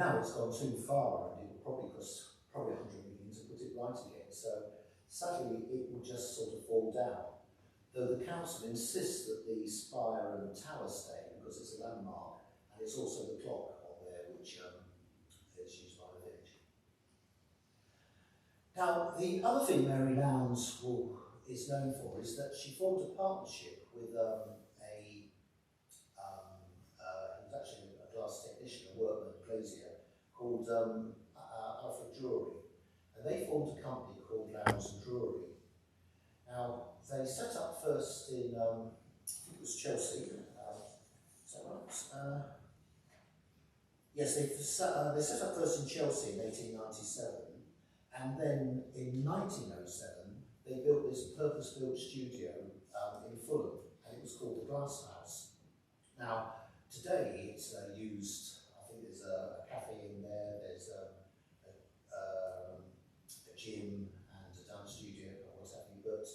Now it's gone too far, and it will probably cost probably 100 million to put it right again. So sadly, it will just sort of fall down. Though the council insists that the spire and tower stay because it's a landmark, and it's also the clock on there which is used by the village. Now, the other thing Mary Lowndes is known for is that she formed a partnership with he was actually a glass technician, a workman, a glazier, called Alfred Drury. And they formed a company called Lowndes and Drury. Now, they set up first in, I think it was Chelsea. Is that right? Yes, they set up first in Chelsea in 1897, and then in 1907 they built this purpose-built studio in Fulham, and it was called the Glass House. Now, today it's used, I think there's a cafe in there, there's a gym and a dance studio and what have you, but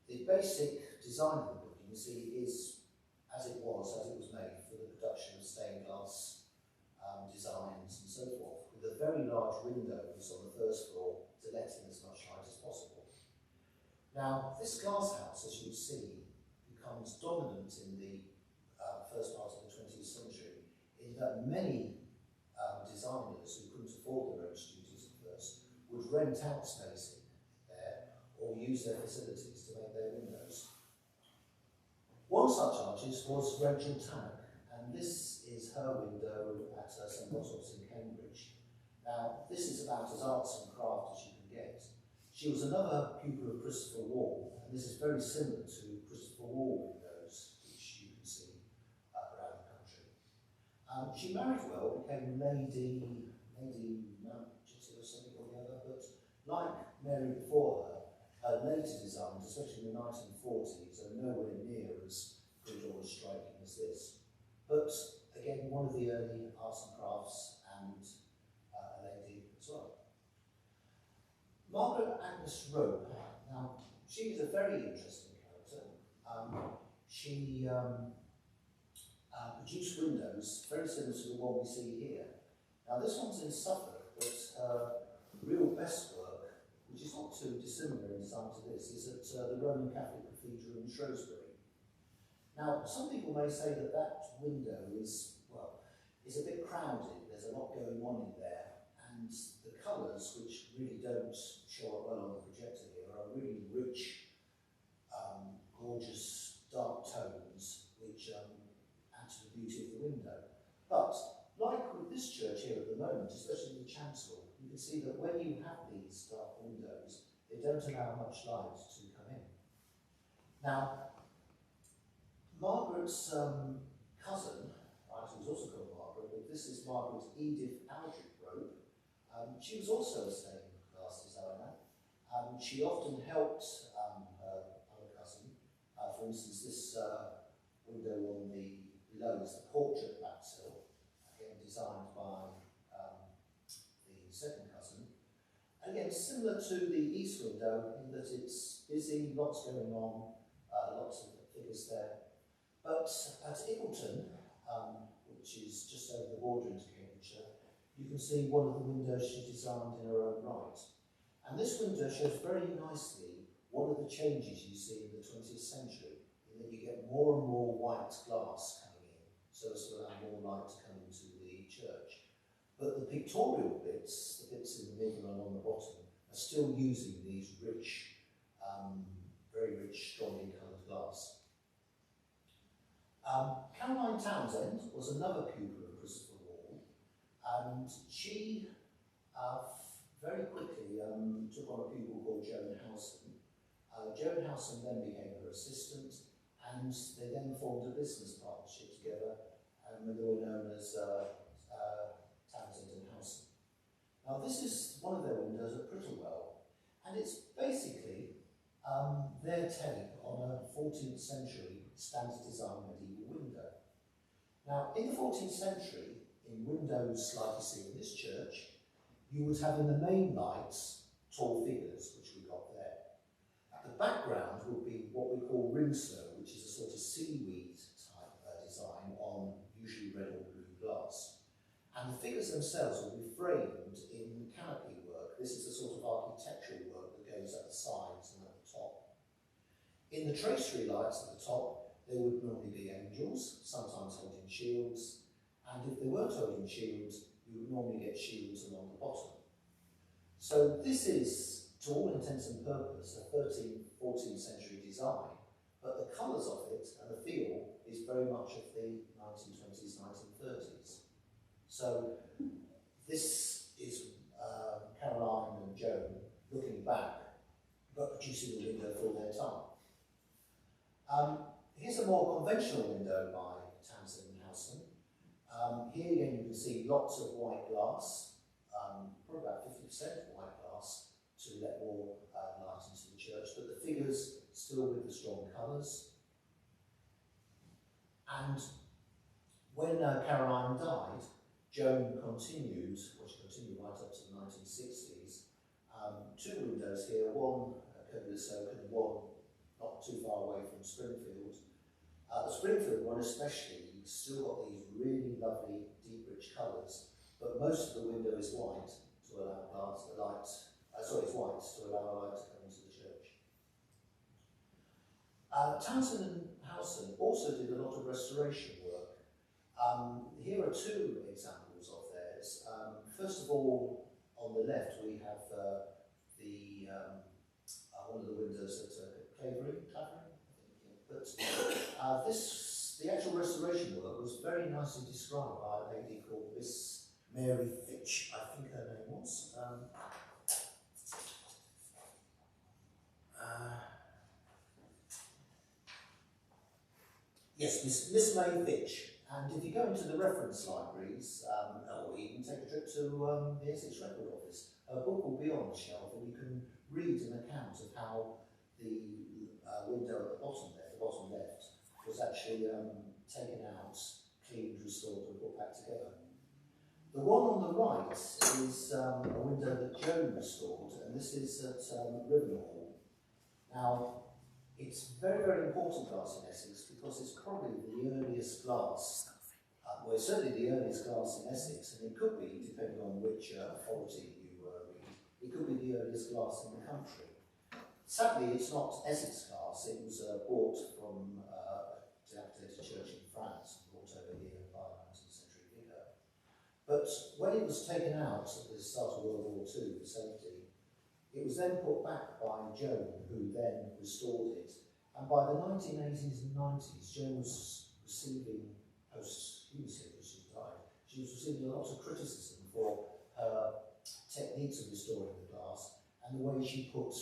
the basic design of the building, you see, is as it was made for the production of stained glass designs and so forth, with the very large windows on the first floor to let in as much light as possible. Now, this glass house, as you see, becomes dominant in the first part of the 20th century, in that many designers who couldn't afford their own studios at first would rent out space there or use their facilities to make their windows. One such artist was Rachel Tannock, and this is her window at St Botolph's in Cambridge. Now, this is about as arts and craft as you can get. She was another pupil of Christopher Wall, and this is very similar to Christopher Wall windows, which you can see around the country. She married well, became Lady Mountchetty or something or the other, but like Mary before her, her later designs, especially in the 1940s, are nowhere near as good or as striking as this. But again, one of the early arts and crafts and a lady as well. Margaret Agnes Rope, now she is a very interesting character. She produced windows very similar to the one we see here. Now this one's in Suffolk, but her real best work, which is not too dissimilar in design to this, is at the Roman Catholic Cathedral in Shrewsbury. Now, some people may say that that window is, well, is a bit crowded. There's a lot going on in there, and the colours, which really don't show up well on the projector here, are really rich, gorgeous, dark tones, which add to the beauty of the window. But, like with this church here at the moment, especially the chancel, you can see that when you have these dark windows, they don't allow much light to come in. Now, Margaret's cousin, right, who's also called Margaret, but this is Margaret Edith Aldrich Rope. She was also a stained glass designer. She often helped her other cousin. For instance, this window on the below is the portrait backsill, again designed by the second cousin. Again, similar to the east window in that it's busy, lots going on, lots of figures there. But at Iggleton, which is just over the border into Cambridgeshire, you can see one of the windows she designed in her own right. And this window shows very nicely one of the changes you see in the 20th century, in that you get more and more white glass coming in, so as to allow more light to come into the church. But the pictorial bits, the bits in the middle and on the bottom, are still using these rich, very rich, strongly coloured glass. Caroline Townsend was another pupil of Christopher Wall, and she very quickly took on a pupil called Joan Howson. Joan Howson then became her assistant, and they then formed a business partnership together, and they were known as Townsend and Howson. Now this is one of their windows at Prittlewell, and it's basically their take on a 14th century standard design medieval window. Now, in the 14th century, in windows like you see in this church, you would have in the main lights tall figures, which we got there. At the background would be what we call ring snow, which is a sort of seaweed type design on usually red or blue glass. And And the figures themselves will be framed in canopy work. This is the sort of architectural work that goes at the sides and at the top. In the tracery lights at the top, there would normally be angels, sometimes holding shields, and if they weren't holding shields, you would normally get shields along the bottom. So this is, to all intents and purposes, a 13th, 14th century design, but the colours of it and the feel is very much of the 1920s, 1930s. So this is Caroline and Joan looking back, but producing a window for their time. Here's a more conventional window by Townsend and Howson. Here again you can see lots of white glass, probably about 50% white glass to let more light into the church, but the figures still with the strong colours. And when Caroline died, Joan continued, well she continued right up to the 1960s, two windows here, one at Kirby and one not too far away from Springfield. The Springfield one especially, you've still got these really lovely deep rich colours, but most of the window is white to allow it's white to allow light to come into the church. Townsend and Howson also did a lot of restoration work. Here are two examples of theirs. First of all, on the left we have one of the windows at Clavering, but the actual restoration work was very nicely described by a lady called Miss Mary Fitch, I think her name was. Yes, Miss May Fitch. And if you go into the reference libraries, or even take a trip to the Essex Record Office, a book will be on the shelf and you can read an account of how the window at the bottom there, the bottom left, was actually taken out, cleaned, restored and put back together. The one on the right is a window that Joan restored, and this is at Rivenhall. Now, it's very, very important glass in Essex because it's probably the earliest glass, well, it's certainly the earliest glass in Essex, and it could be, depending on which authority you read, it could be the earliest glass in the country. Sadly, it's not Essex glass. It was bought from a dilapidated church in France and brought over here by a 19th century vicar. But when it was taken out at the start of World War II for safety, it was then put back by Joan, who then restored it. And by the 1980s and 90s, Joan was receiving, posthumously because she died, she was receiving a lot of criticism for her techniques of restoring the glass and the way she put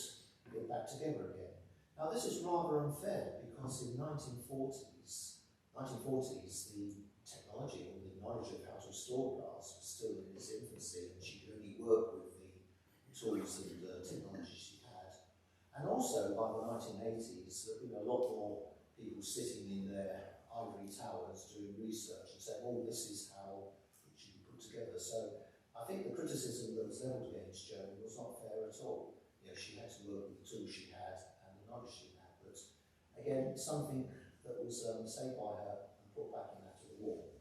it back together again. Now this is rather unfair because in the 1940s, the technology or the knowledge of how to restore glass was still in its infancy and she could only work with the tools and technology she had. And also by the 1980s, there have been a lot more people sitting in their ivory towers doing research and saying, oh, this is how it should be put together. So I think the criticism that was levelled against Joan was not fair at all. You know, she had to work with the tools she had and the knowledge she had. But again, something that was saved by her and put back in after the war.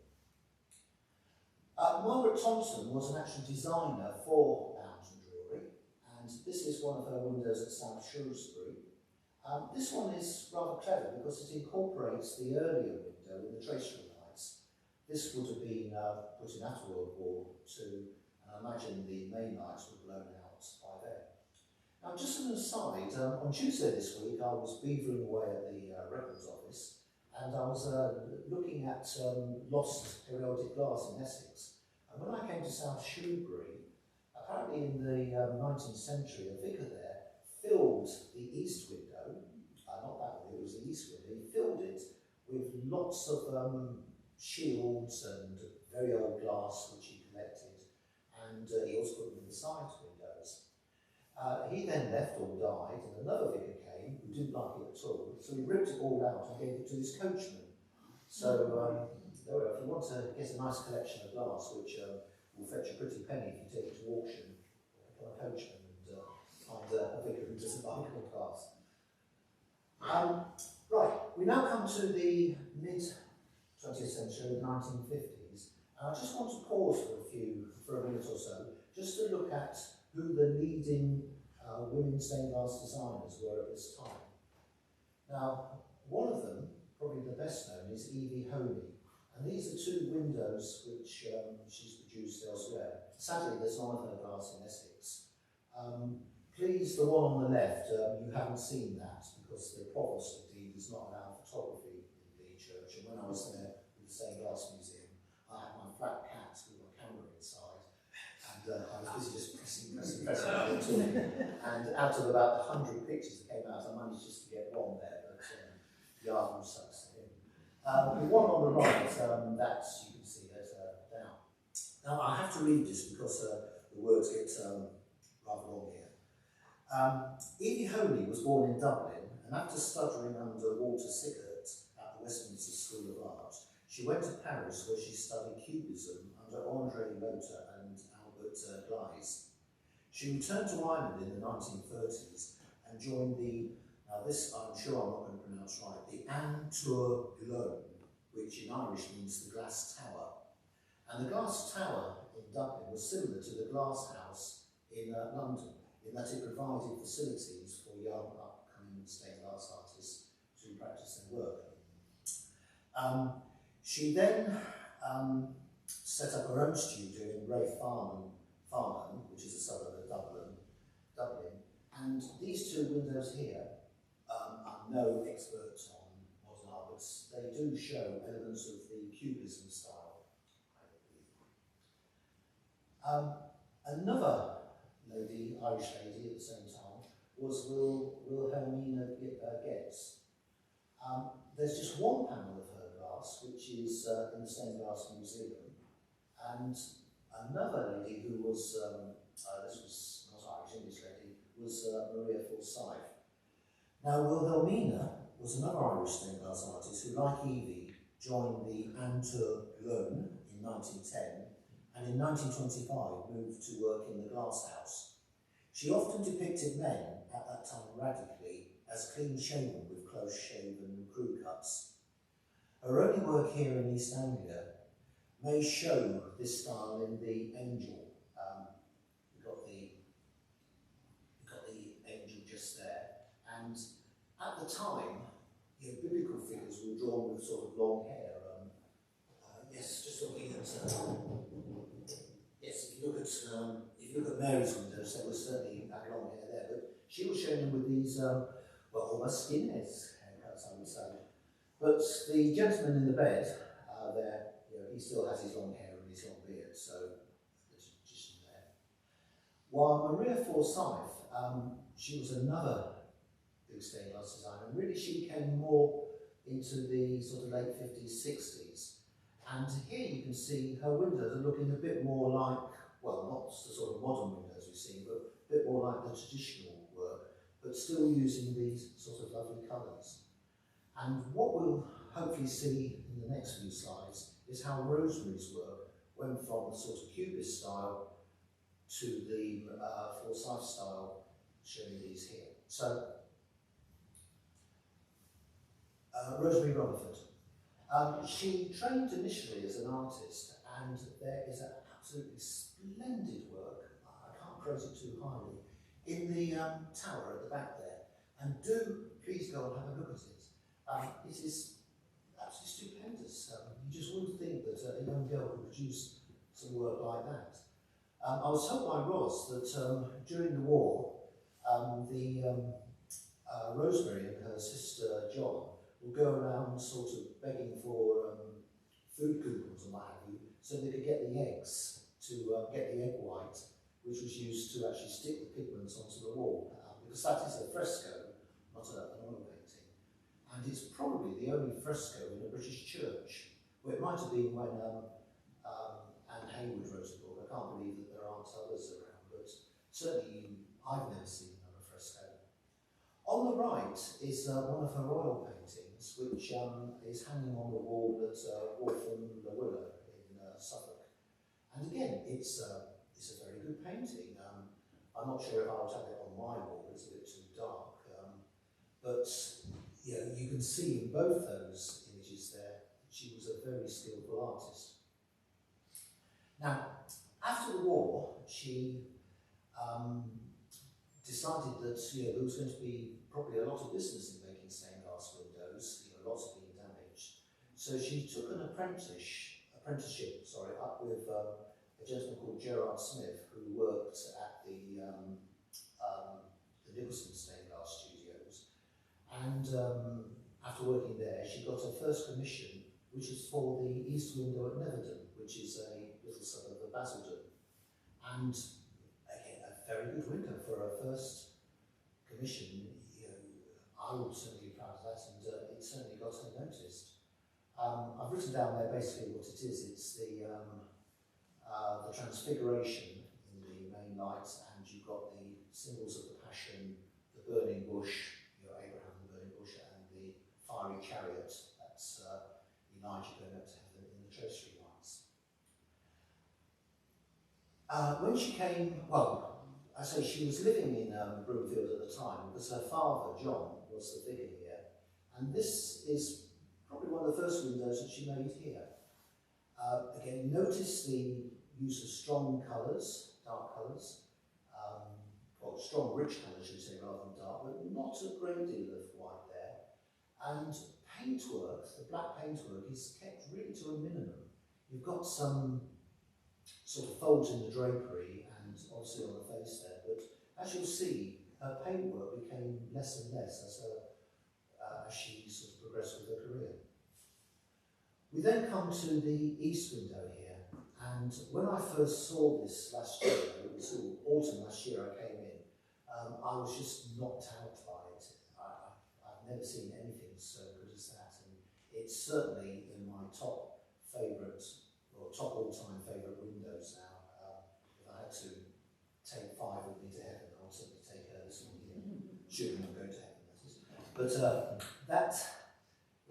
Margaret Thompson was an actual designer for Lounge and Drury, and this is one of her windows at South Shrewsbury. This one is rather clever because it incorporates the earlier window in the tracery lights. This would have been put in after World War II, and I imagine the main lights were blown out by then. Now, just an aside, on Tuesday this week I was beavering away at the Records Office, and I was looking at lost heraldic glass in Essex. And when I came to South Shrewsbury, apparently in the 19th century, a vicar there filled the east window, not that one, it was the east window, he filled it with lots of shields and very old glass which he collected, and he also put them in the side windows. He then left or died, and another vicar came who didn't like it at all, so he ripped it all out and gave it to his coachman. So there we are. If you want to get a nice collection of glass, which will fetch a pretty penny if you take it to auction, become a coachman and find a vicar who doesn't like old glass. Right, we now come to the mid-20th century, the 1950s, And I just want to pause for a minute or so, just to look at who the leading women stained glass designers were at this time. Now, one of them, probably the best known, is Evie Honey. And these are two windows which she's produced elsewhere. Sadly, there's none of her glass in Essex. Please, the one on the left, you haven't seen that because the provost indeed does not allow photography in the church. And when I was there with the Stained Glass Museum, I had my flat cat with my camera inside, and I was busy just pressing and out of about 100 pictures that came out, I managed just to get one there, but the art was sucks to him. The one on the right, that you can see there's down. Now I have to read this because the words get rather long here. Evie Honey was born in Dublin, and after studying under Walter Sickert at the Westminster School of Art, she went to Paris where she studied Cubism under André Lotte and Albert Gleis. She returned to Ireland in the 1930s and joined the, now this I'm sure I'm not going to pronounce right, the Antur Glone, which in Irish means the glass tower. And the glass tower in Dublin was similar to the glass house in London, in that it provided facilities for young upcoming stained glass artists to practice their work. She then set up her own studio in Raith Farnham, which is a suburb of Dublin. And these two windows here, I'm no expert on modern art, but they do show elements of the Cubism style, I believe. Another lady, Irish lady at the same time, was Wilhelmina Getz. There's just one panel of her glass, which is in the Stained Glass Museum, and another lady who was, this was not Irish, English lady, was Maria Forsyth. Now, Wilhelmina was another Irish stained glass artist who, like Evie, joined the Antur Glone in 1910, and in 1925 moved to work in the glass house. She often depicted men, at that time radically, as clean-shaven with close-shaven crew cuts. Her early work here in East Anglia may show this style in the Angel. We've got the Angel just there, and at the time, biblical figures were drawn with sort of long hair. Yes, just looking at yes, if you look at Mary's windows, there was certainly that long hair there, but she was showing them with these well, almost skinheads haircuts, I would say. But the gentleman in the bed there, he still has his long hair and his long beard, so there's a magician there. While Maria Forsyth, she was another big stained glass designer, and really she came more into the sort of late 50s, 60s. And here you can see her windows are looking a bit more like, well, not the sort of modern windows we've seen, but a bit more like the traditional work, but still using these sort of lovely colours. And what we'll hopefully see in the next few slides is how Rosemary's work went from the sort of Cubist style to the Forsyth style, showing these here. So, Rosemary Rutherford. She trained initially as an artist, and there is an absolutely splendid work, I can't praise it too highly, in the tower at the back there. And do please go and have a look at it. It is absolutely stupendous. You just wouldn't think that a young girl could produce some work like that. I was told by Ros that during the war, Rosemary and her sister John would go around sort of begging for food coupons and what have you, so they could get the eggs to get the egg white, which was used to actually stick the pigments onto the wall, because that is a fresco, not an oil painting. And it's probably the only fresco in a British church. Well, it might have been when Anne Hayward wrote a book. I can't believe that there aren't others around, but certainly I've never seen another fresco. On the right is one of her oil paintings, which is hanging on the wall at Waltham the Willow in Suffolk. And again, it's a very good painting. I'm not sure if I would have it on my wall, it's a bit too dark. But you can see in both those images there that she was a very skillful artist. Now, after the war, she decided that there was going to be probably a lot of business in making stained glass windows, lots of being damaged. So she took an apprenticeship, up with a gentleman called Gerard Smith, who worked at the Nicholson stained glass studios. And after working there, she got her first commission, which was for the east window at Netherden, which is a little suburb of Basildon. And again, a very good window for her first commission. I would certainly be proud of that, and it certainly got her noticed. I've written down there basically what it is. It's the Transfiguration in the main light, and you've got the symbols of the Passion, the burning bush, Abraham the burning bush, and the fiery chariot. That's Elijah going up to heaven in the tracery lights. When she came, well, I say she was living in Broomfield at the time because her father, John, was the figure here. And this is probably one of the first windows that she made here. Again, notice the use of strong colours, dark colours, well, strong rich colours, you say, rather than dark, but not a great deal of white there. And paintwork, the black paintwork, is kept really to a minimum. You've got some sort of folds in the drapery and obviously on the face there, but as you'll see, her paintwork became less and less as she sort of progressed with her career. We then come to the east window here, and when I first saw this last year, it was autumn last year I came in, I was just knocked out by it. I've never seen anything so good as that, and it's certainly in my top favourite, or top all-time favourite windows now. If I had to take 5 with me to heaven, I would certainly take this one here. Should not go to heaven, that is. But that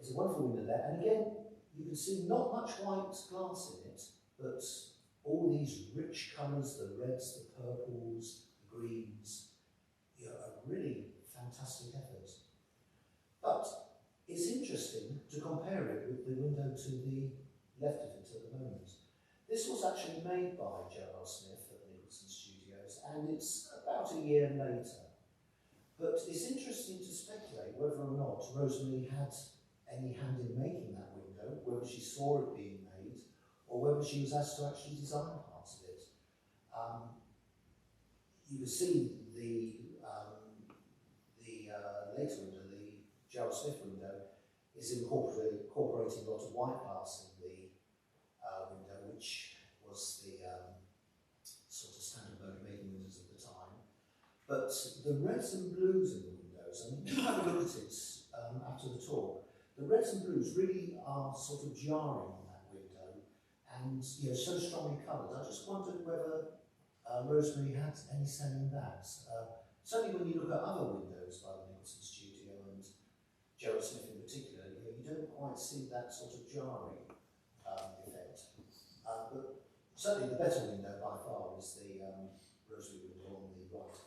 is a wonderful window there, and again, you can see not much white glass in it, but all these rich colours, the reds, the purples, the greens, a really fantastic effort. But it's interesting to compare it with the window to the left of it at the moment. This was actually made by Gerard Smith at the Nicholson Studios, and it's about a year later. But it's interesting to speculate whether or not Rosemary had any hand in making that window, whether she saw it being made, or whether she was asked to actually design parts of it. You can see the later window, the Gerald Smith window, is incorporating a lot of white glass in the window, which was the sort of standard mode of making windows at the time. But the reds and blues in the windows, and you have a look at it after the talk, the reds and blues really are sort of jarring on that window, and so strongly coloured. I just wondered whether Rosemary had any say in that. Certainly when you look at other windows by the Nicholson Studio and Gerald Smith in particular, you don't quite see that sort of jarring effect. But certainly the better window by far is the Rosemary window on the right.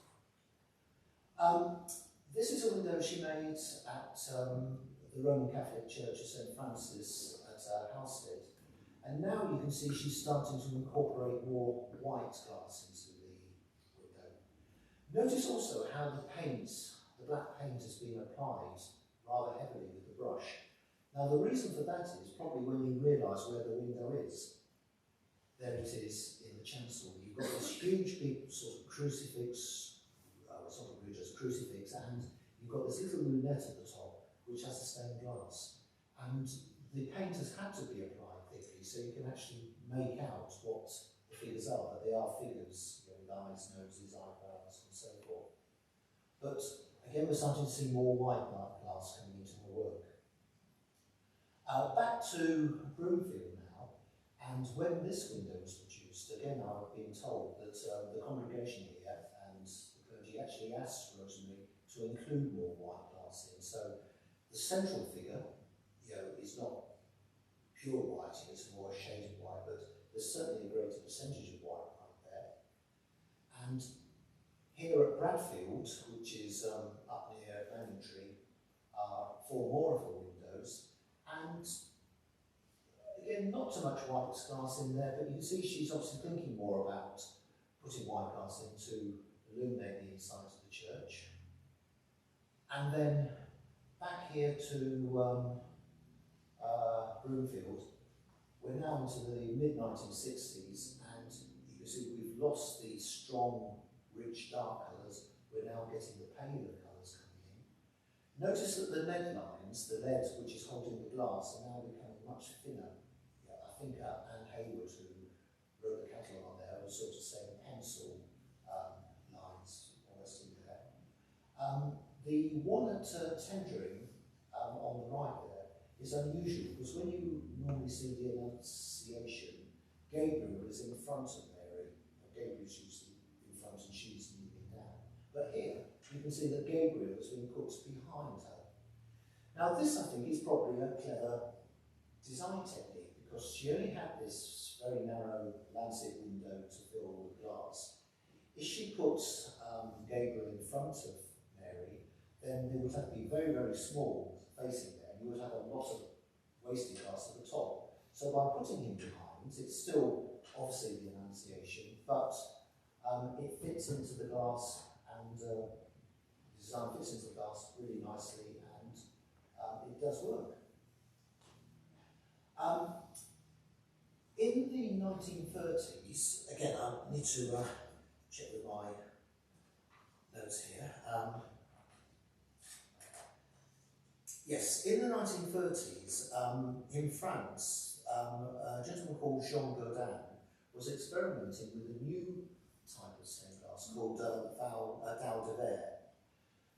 This is a window she made at the Roman Catholic Church of St Francis at Halstead, and now you can see she's starting to incorporate more white glass into the window. Notice also how the black paint has been applied rather heavily with the brush. Now the reason for that is probably when you realise where the window is. There it is in the chancel. You've got this huge big sort of crucifix, it's not a religious crucifix, and you've got this little lunette at the top, which has the stained glass. And the paint has had to be applied thickly, so you can actually make out what the figures are, that they are figures, with eyes, noses, eyebrows, and so forth. But again, we're starting to see more white glass coming into her work. Back to Broomfield now, and when this window was produced, again I've been told that the congregation here and the clergy actually asked Rosemary to include more white glass in. So the central figure, is not pure white, it's more a shade of white, but there's certainly a greater percentage of white right there. And here at Bradfield, which is up near Manningtree, are 4 more of her windows, and again, not so much white glass in there, but you can see she's obviously thinking more about putting white glass in to illuminate the inside of the church. And then back here to Broomfield, we're now into the mid-1960s, and you can see we've lost the strong, rich, dark colours. We're now getting the paler colours coming in. Notice that the lead lines, the lead which is holding the glass, are now becoming much thinner. Yeah, I think Anne Hayward, who wrote the catalogue on there, was sort of saying pencil lines almost in there. The walnut tendering on the right there is unusual, because when you normally see the Annunciation, Gabriel is in front of Mary. Gabriel's usually in front and she's kneeling down. But here, you can see that Gabriel has been put behind her. Now this, I think, is probably a clever design technique, because she only had this very narrow lancet window to fill with glass. If she puts Gabriel in front of Mary, then they would have to be very, very small facing there. You would have a lot of wasted glass at the top. So by putting him behind, it's still obviously the Annunciation, but it fits into the glass, and the design fits into the glass really nicely, and it does work. In the 1930s, again, I need to check with my notes here. Yes, in the 1930s, in France, a gentleman called Jean Godin was experimenting with a new type of stained glass called Dal de Verre.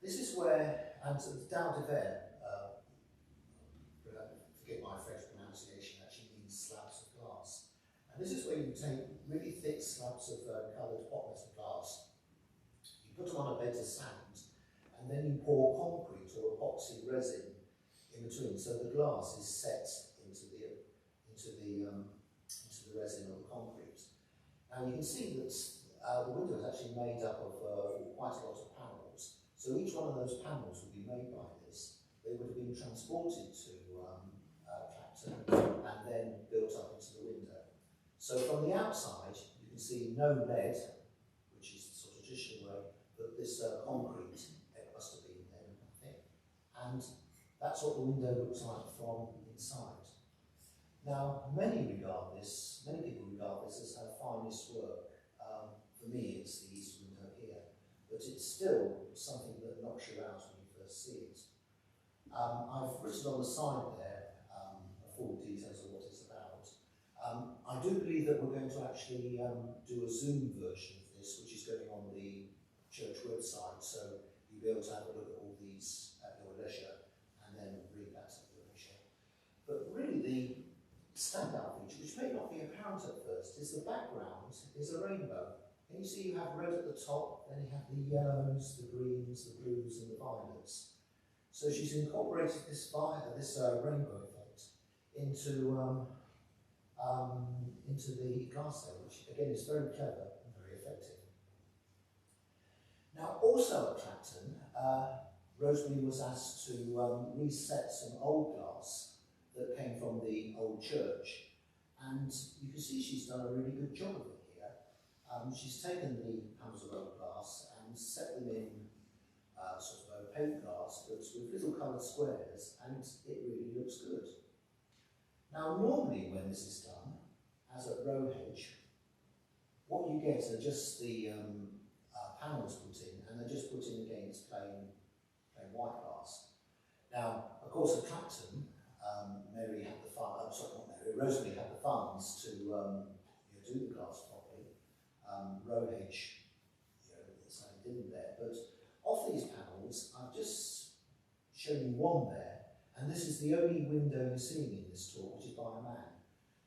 This is where, and Dal de Verre, forget my French pronunciation, actually means slabs of glass. And this is where you take really thick slabs of coloured hot metal glass, you put them on a bed of sand, and then you pour concrete or epoxy resin in between, so the glass is set into the resin or the concrete. Now you can see that the window is actually made up of quite a lot of panels. So each one of those panels would be made by this. They would have been transported to Clapton and then built up into the window. So from the outside, you can see no lead, which is the sort of traditional way, but this concrete, it must have been then, I think. And that's what the window looks like from inside. Now, many people regard this as her finest work. For me, it's the east window here, but it's still something that knocks you out when you first see it. I've written on the side there full details of what it's about. I do believe that we're going to actually do a Zoom version of this, which is going on the church website, so you'll be able to have a look at all these at your leisure, and then read that at your leisure. But really the standout feature, which may not be apparent at first, is the background is a rainbow. And you see you have red at the top, then you have the yellows, the greens, the blues and the violets. So she's incorporated this rainbow effect into the glass there, which again is very clever and very effective. Now also at Clapton, Rosemary was asked to reset some old glass that came from the old church, and you can see she's done a really good job of it here. She's taken the panels of old glass and set them in sort of opaque glass, but with little coloured squares, and it really looks good. Now normally when this is done, as at Rowhedge, what you get are just the panels put in, and they're just put in against plain white glass. Now, of course, at Clapton, Rosemary had the funds to do the glass properly. Rowhedge, certainly didn't there. But of these panels, I've just shown you one there, and this is the only window you're seeing in this talk, which is by a man.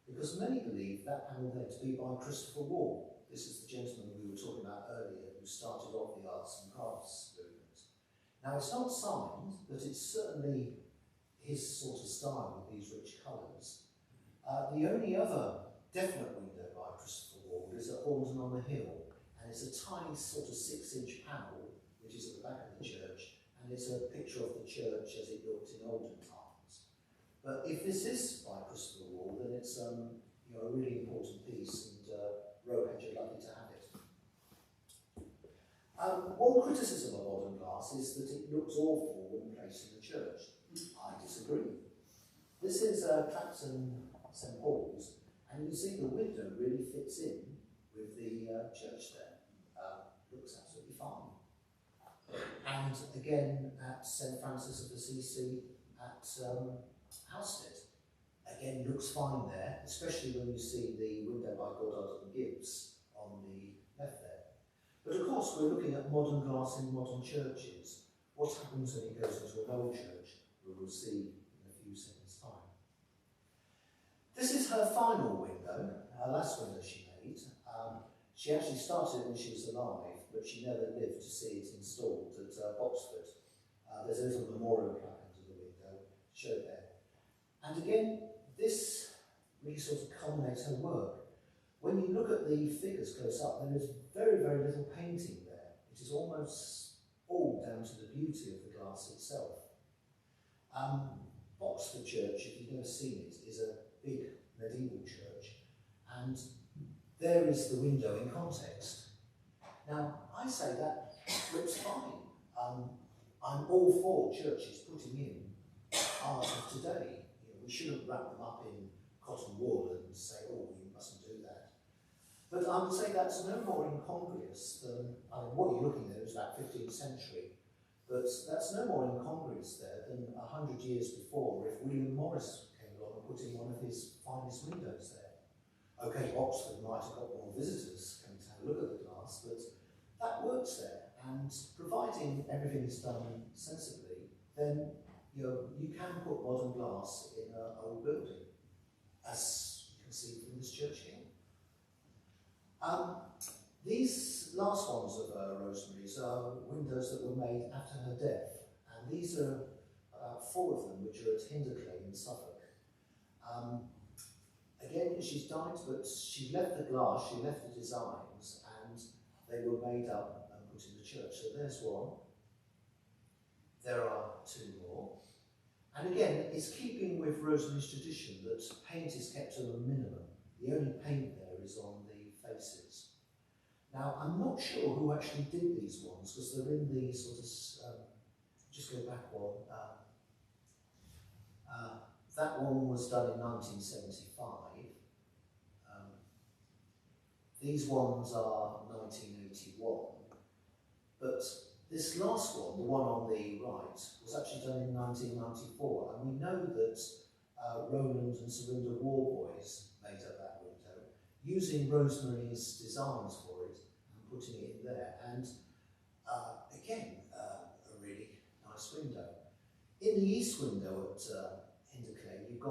Because many believe that panel there to be by Christopher Wall. This is the gentleman we were talking about earlier, who started off the arts and crafts movement. Now, it's not signed, but it's certainly his sort of style with these rich colours. The only other definite window by Christopher Wall is at Horton on the Hill, and it's a tiny sort of 6-inch panel, which is at the back of the church, and it's a picture of the church as it looked in olden times. But if this is by Christopher Wall, then it's you know, a really important piece, and Rowhedge are lucky to have it. One criticism of modern glass is that it looks awful when placed in the church. I disagree. This is Clapton St Paul's, and you see the window really fits in with the church there. Looks absolutely fine. And again at St Francis of Assisi at Halstead. Again, looks fine there, especially when you see the window by Goddard and Gibbs on the left there. But of course, we're looking at modern glass in modern churches. What happens when it goes into an old church? We will see in a few seconds' time. This is her final window, her last window she made. She actually started when she was alive, but she never lived to see it installed at Boxford. There's a little memorial plaque under the window, showed there. And again, this really sort of culminates her work. When you look at the figures close up, there is very, very little painting there. It is almost all down to the beauty of the glass itself. Boxford Church, if you've never seen it, is a big medieval church, and there is the window in context. Now, I say that looks fine. I'm all for churches putting in art of today. You know, we shouldn't wrap them up in cotton wool and say, oh, you mustn't do that. But I would say that's no more incongruous than, I mean, what you're looking at is about 15th century, but that's no more incongruous there than 100 years before if William Morris came along and put in one of his finest windows there. Okay, Oxford might have got more visitors coming to have a look at the glass, but that works there, and providing everything is done sensibly, then you can put modern glass in an old building, as you can see from this church here. These last ones of Rosemary's are windows that were made after her death, and these are about 4 of them, which are at Hinderclay in Suffolk. Again, she's died, but she left the glass, she left the designs, and they were made up and put in the church. So there's one. There are 2 more. And again, it's keeping with Rosemary's tradition that paint is kept to a minimum. The only paint there is on the faces. Now, I'm not sure who actually did these ones, because they're in the sort of, just go back one. That one was done in 1975. These ones are 1981. But this last one, the one on the right, was actually done in 1994. And we know that Roland and Serinda Warboys made up that window, using Rosemary's designs for it and putting it in there. And again, a really nice window. In the east window at